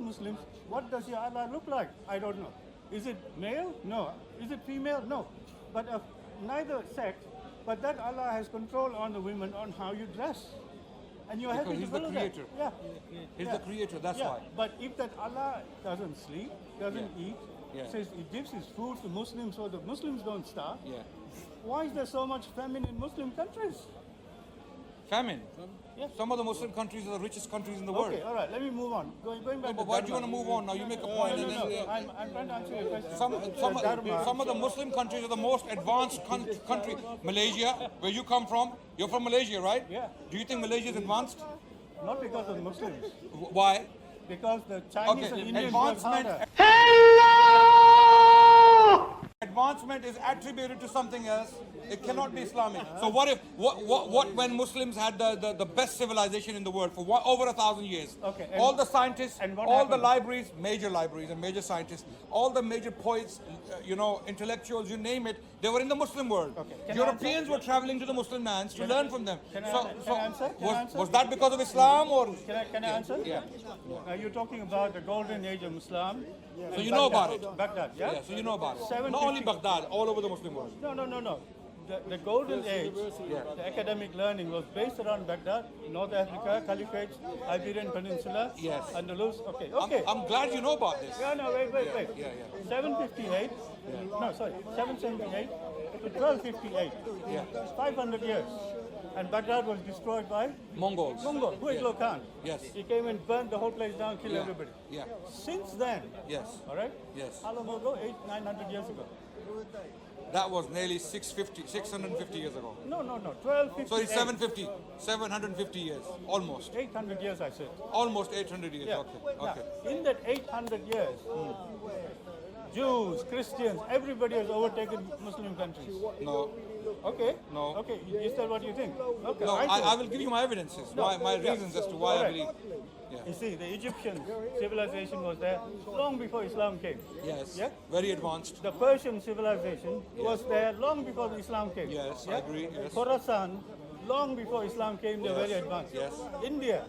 Muslims, what does your Allah look like? I don't know. Is it male? No. Is it female? No. But of neither sex, but that Allah has control on the women on how you dress. And you're happy to He's the follow creator. that. He's the creator, that's why. But if that Allah doesn't sleep, doesn't eat, says he gives his food to Muslims so the Muslims don't starve, why is there so much famine in Muslim countries? Famine? Yes. Some of the Muslim countries are the richest countries in the world. Okay, all right, let me move on. Going back But to why do you Dharma. want to move on now? You make a point and then... I'm trying to answer your question. Some of the Muslim countries are the most advanced country. Malaysia, where you come from, you're from Malaysia, right? Yeah. Do you think Malaysia is advanced? Not because of Muslims, Why? because the Chinese and Indians work harder. Advancement is attributed to something else. It cannot be Islamic. So what when Muslims had the best civilization in the world for over 1,000 years? Okay, All the scientists, and what all the happened? libraries, major libraries and major scientists, all the major poets, intellectuals, you name it, they were in the Muslim world. Okay, can I Europeans were traveling to the Muslim lands to learn from them. Can I answer? Was that because of Islam or? Can I answer? Yeah. You're talking about the golden age of Islam. So you know about it. Baghdad, yeah? Yeah, so you know about it. 750 Not only Baghdad, all over the Muslim world. No. The golden age, the academic learning was based around Baghdad, North Africa, Caliphate, Iberian Peninsula, Yes. Andalus. Okay. I'm glad you know about this. No, wait. Yeah. 758, 778 to 1258. Yeah. 500 years. And Baghdad was destroyed by Mongols. Hulagu Khan. Yes. He came and burned the whole place down, killed everybody. Yeah. Since then, Yes. all right? Yes. How long ago? 900 years ago. That was nearly 650 years ago. No. 1258. Sorry, 750 years. Almost. 800 years, I said. Almost 800 years. Yeah. Okay. Now, in that 800 years, Jews, Christians, everybody has overtaken Muslim countries. No. Okay. No. Okay. Is that what you think? Okay. No, I I will give you my evidences, my reasons as to why I believe. You see, the Egyptian civilization was there long before Islam came. Yes. Yeah? Very advanced. The Persian civilization was there long before Islam came. Yes, I agree. Yes. Khorasan, long before Islam came, they were very advanced. Yes. India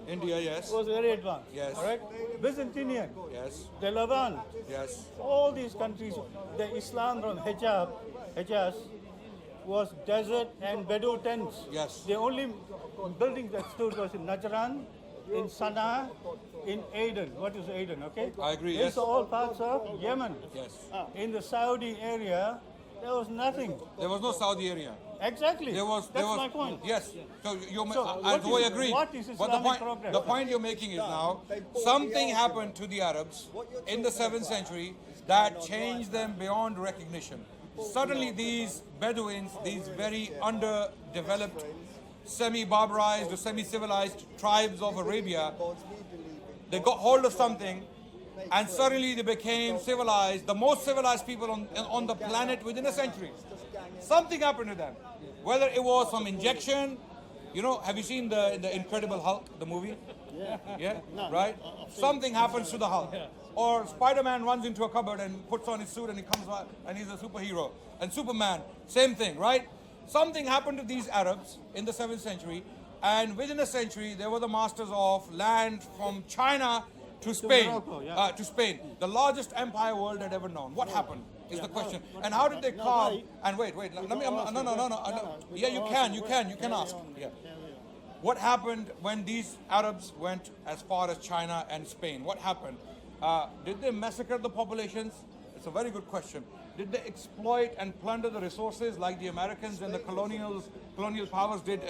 Yes. was very advanced. Yes. All right? Byzantinian, Yes. the Levant, Yes. all these countries, the Islam from Hejaz, was desert and Bedou tents. Yes. The only buildings that stood was in Najran, in Sana'a, in Aden. What is Aden, okay? I agree, These yes. are all parts of Yemen. Yes. In the Saudi area, there was nothing. There was no Saudi area. Exactly. That's my point. Yes. So what I is- agree. what is But Islamic progress? the point you're making is now something happened to the Arabs in the 7th century that changed them beyond recognition. Suddenly these Bedouins, these very underdeveloped, semi-barbarized or semi-civilized tribes of Arabia, they got hold of something and suddenly they became civilized, the most civilized people on the planet within a century. Something happened to them. Whether it was some injection, have you seen the Incredible Hulk, the movie? Yeah? Right? Something happens to the Hulk. Or Spider-Man runs into a cupboard and puts on his suit and he comes out and he's a superhero. And Superman, same thing, right? Something happened to these Arabs in the 7th century, and within a century they were the masters of land from China to Spain. Morocco, to Spain, the largest empire world had ever known. What happened is the question. And how did they carve? And wait. Let me. No. Yeah, you can ask. Yeah. What happened when these Arabs went as far as China and Spain? What happened? Did they massacre the populations? It's a very good question. Did they exploit and plunder the resources like the Americans and the colonial powers did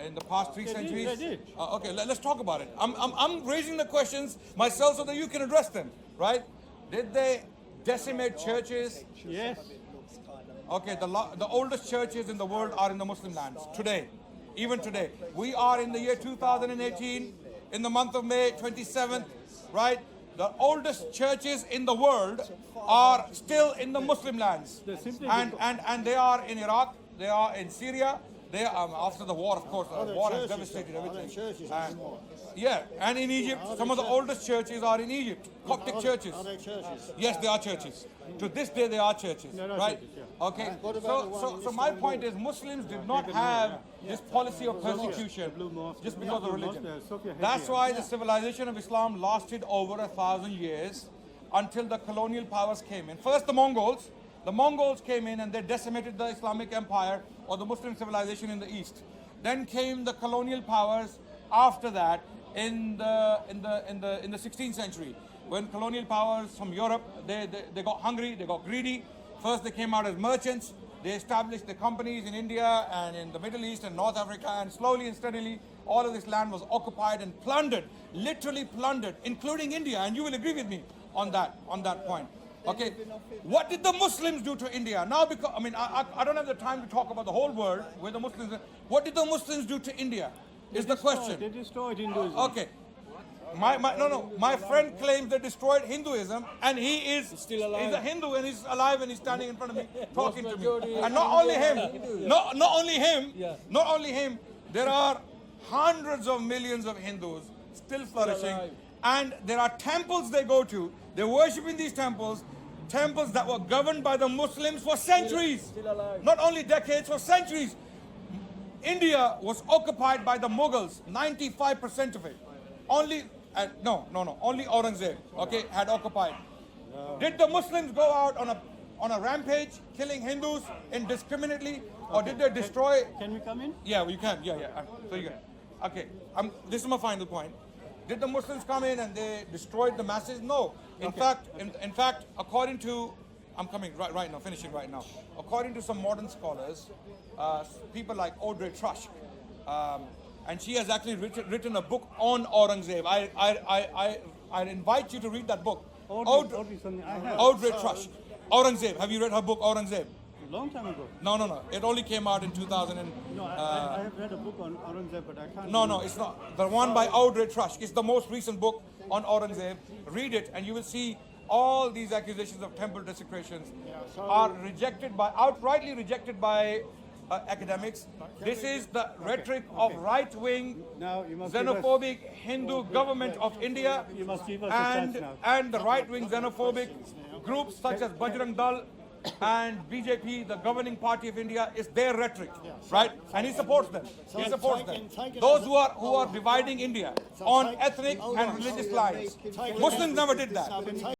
in the past 3 centuries? They did. Okay, let's talk about it. I'm raising the questions myself so that you can address them, right? Did they decimate churches? Yes. Okay, the oldest churches in the world are in the Muslim lands today, even today. We are in the year 2018, in the month of May 27th, right? The oldest churches in the world are still in the Muslim lands. And they are in Iraq, they are in Syria, They after the war, of course, the war has devastated everything. Yeah, and in Egypt, some of the oldest churches are in Egypt, Coptic churches. Are they churches? Yes, they are churches. To this day, they are churches, There are right? churches, yeah. Okay. What about the one So, in so my Istanbul? point is, Muslims did not have this policy of persecution Blue Mosque. just because of Blue Mosque, religion. Sophia That's Hajia. why the civilization of Islam lasted over 1,000 years until the colonial powers came in. First, the Mongols. The Mongols came in and they decimated the Islamic Empire or the Muslim civilization in the East. Then came the colonial powers after that in the 16th century, when colonial powers from Europe they got hungry, they got greedy. First they came out as merchants. They established the companies in India and in the Middle East and North Africa, and slowly and steadily all of this land was occupied and plundered, literally plundered, including India. And you will agree with me on that point. Okay, what did the Muslims do to India? Now, because I don't have the time to talk about the whole world where the Muslims. What did the Muslims do to India? Is the question. They destroyed Hinduism. Okay. My friend claims they destroyed Hinduism, and he is still alive. He's a Hindu and he's alive and he's standing in front of me talking to me. And not only him, not only him, there are hundreds of millions of Hindus still flourishing, and there are temples they go to. They worship in these temples that were governed by the Muslims for centuries. Still alive. Not only decades, for centuries. India was occupied by the Mughals, 95% of it. Only Aurangzeb, okay, had occupied. Did the Muslims go out on a rampage, killing Hindus indiscriminately, or did they destroy? Can we come in? Yeah, you can. Yeah. So you can. Okay, this is my final point. Did the Muslims come in and they destroyed the masses? No. In fact, according to, I'm coming right now, finishing right now. According to some modern scholars, people like Audrey Trush, and she has actually written a book on Aurangzeb. I invite you to read that book. Audrey something I have. Audrey Trush, Aurangzeb. Have you read her book Aurangzeb? Long time ago. No. It only came out in 2000. No, I have read a book on Aurangzeb, but I can't. No, it's not. The one by Audrey Trush is the most recent book on Aurangzeb. Read it and you will see all these accusations of temple desecrations are outrightly rejected by academics. This is the rhetoric of right-wing, Now you must xenophobic Hindu government of India, You must give us a chance now. and the right-wing xenophobic groups such as Bajrang Dal and BJP, the governing party of India, is their rhetoric, right? And he supports them. He supports them. Those who are dividing India on ethnic and religious lines. Muslims never did that.